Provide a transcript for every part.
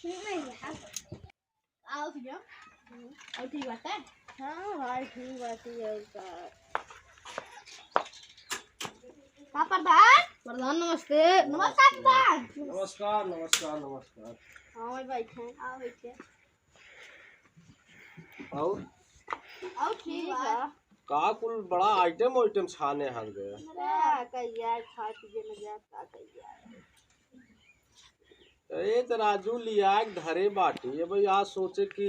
आओ भैया। और ठीक बात है। हाँ भाई ठीक बात है। प्रधान प्रधान नमस्ते। नमस्कार प्रधान। नमस्कार नमस्कार नमस्कार। हाँ भाई बैठे आओ बैठे। और ठीक है। का कुल बड़ा आइटम छाने हल गए। कहिया खा पीजे न जाता कहिया। ए तो राजू लिया धरे बाटी भाई आज सोचे कि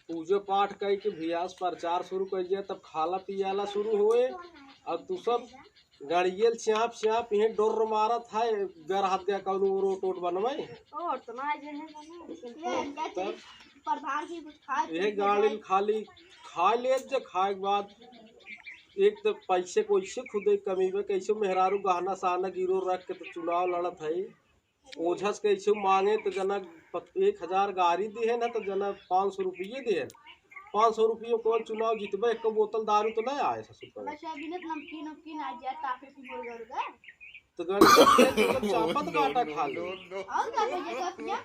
पूजो पाठ कई के भियास प्रचार शुरू करिए तब खाला पियाला शुरू हुए। अब तू सब गड़ियल चाप चाप ये डोर मारत है गर हाथ गया कौन रो टोट बनवाई और तो ना जे है प्रधान की कुछ खा ये गाड़ी खाली खा ले जे खाए के बाद एक तो पैसे कोइसे खुदे कमी में कैसे मेहरारू गहना सहना गिरो रख के तो चुनाव लड़त है ओझस कैसे मांगे तो जना 1000 गाड़ी दी है ना तो जना 500 रुपये दे 500 रुपये कौन चुनाव जीतबे एक बोतल दारू तो नहीं आए ससुर नमकीन नमकीन आ जाए टाफी की बोल गए तो गणित चापत काटा खा लो। और क्या कहिए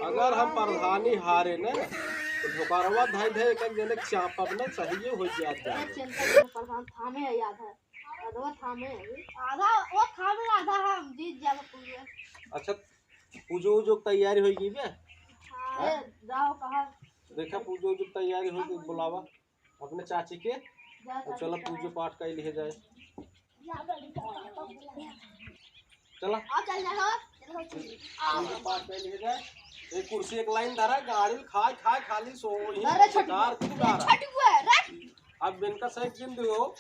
अगर हम प्रधानी हारे ना तो धोकारवा धाई धाई एक जने चापब ना सही हो जाता है। प्रधान थामे है याद है आधा थामे आधा वो थामे आधा हम जीत जाब पूरे। अच्छा पूजो जो तैयारी होगी बे हां जाओ कहा देखा पूजो जो तैयारी होगी बुलावा अपने चाची के तो चलो पूजो पाठ कर लिए जाए। चला आ चल जाओ पूजो पाठ कर लिए जाए। एक कुर्सी एक लाइन धरा गाड़ी खा खा खाली सो ही कार अब इनका सही दिन दो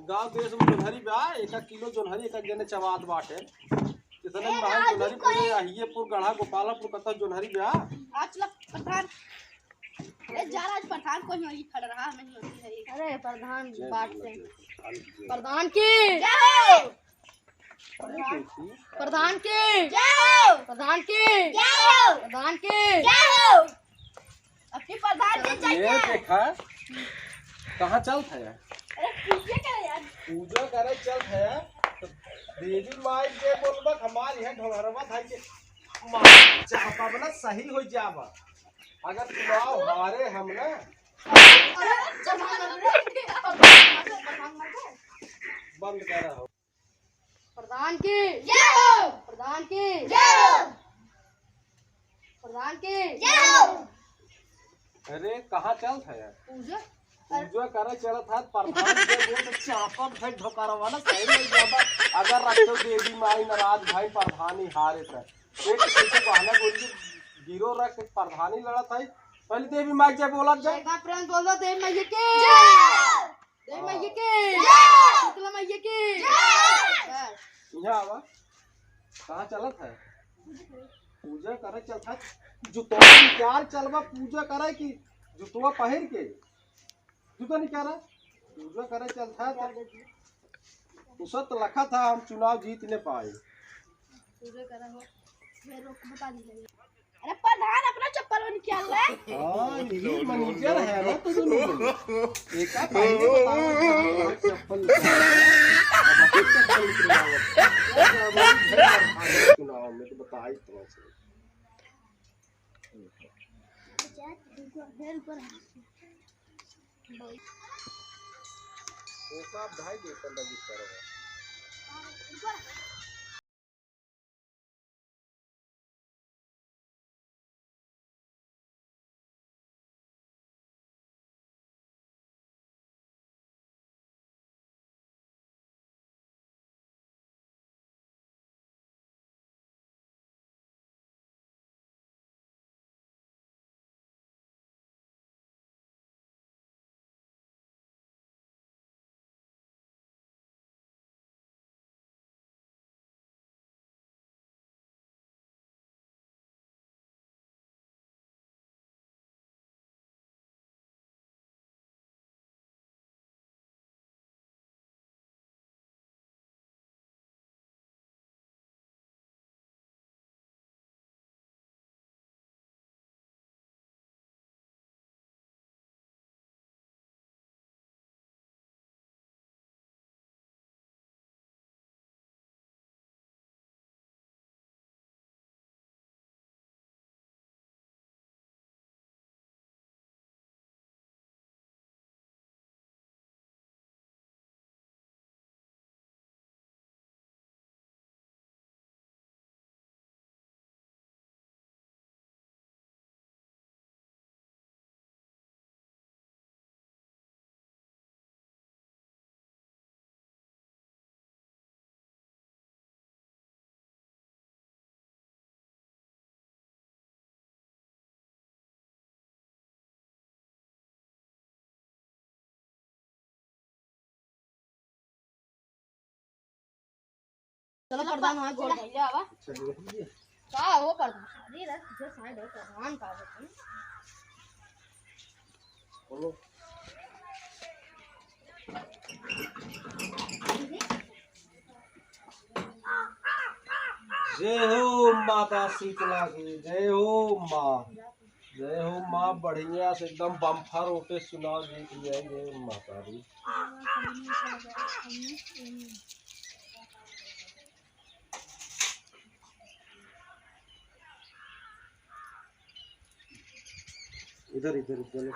गांव देश में जोनहरी बा 1 किलो जोनहरी एक जने चबाद बाटे कितने महंग जोनहरी पूरे अहियेपुर गढ़ा गोपालपुर कथा जोनहरी बा आज प्रधान ए जरा प्रधान कोई नहीं खड़ रहा नहीं होती है। अरे प्रधान बात से प्रधान की जय हो प्रधान की जय हो प्रधान की जय हो प्रधान की जय हो अपनी प्रधान की जय। ये देखा कहाँ चलत है अरे पूजा करे यार पूजा करे चलत है तो देवी माई के बोलबा हमारी है ढोहरवा धाई के चाहपा बना सही हो जाबा अगर चुनाव हारे हम ना बंद कर रहा प्रधान की जय हो प्रधान की जय हो प्रधान की जय हो। अरे कहाँ चलत है यार पूजा पूजा करे चलत है प्रधान के बोल चापा भाई ढोकारवा ना सही हो जाबा अगर रखो देवी माई नाराज भाई प्रधानी हारे त एक कैसे बहाना बोल गिरो रख प्रधानी लड़त है पहले देवी माई जय बोला जाए प्रेम बोलो देवी मैया की जय देवी मैया की जय शीतला मैया की जय। यहाँ आवा कहाँ चलत है पूजा करे चलत है जुतवा निकाल चलवा पूजा करे कि जुतवा पहन के जुता निकाल पूजा करे चलत है उसत लखा था हम चुनाव जीत नहीं पाए पूजा करा हो फिर रोक बता दी। अरे प्रधान अपना चप्पल निकाल ले हां ये मैनेजर है ना तो दोनों एक का पहले बताओ चप्पल चुनाव में तो बताई तो वो सब ढाई देता रजिस्टर है। चलो प्रधान हमारे गोल भैया आवा का वो प्रधान अरे रे जो साइड है प्रधान का होता है बोलो जय हो माता शीतला की, जय हो माँ, जय हो माँ। बढ़िया से एकदम बम्फर होके चुनाव जीत लिया, जय माता दी। इधर इधर चलो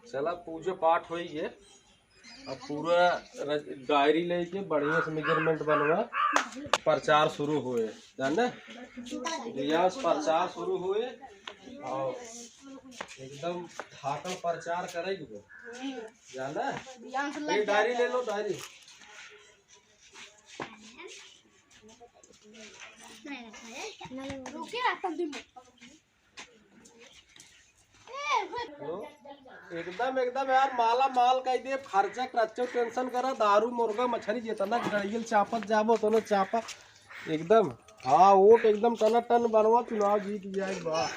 चला पूजा पाठ हुई है। अब पूरा डायरी लेके बढ़िया से मेजरमेंट बनवा प्रचार शुरू हुए, जाने रियाज प्रचार शुरू हुए और एकदम ठाकल प्रचार करेगी जाना। ये डायरी ले लो, डायरी एकदम एकदम यार माला माल कह दे। खर्चा खर्चो टेंशन करा, दारू मुर्गा मछली जितना गड़ियल चापत जाबो तो चापा एकदम। हाँ वोट एकदम टना टन बनवा, चुनाव जीत जाए। वाह।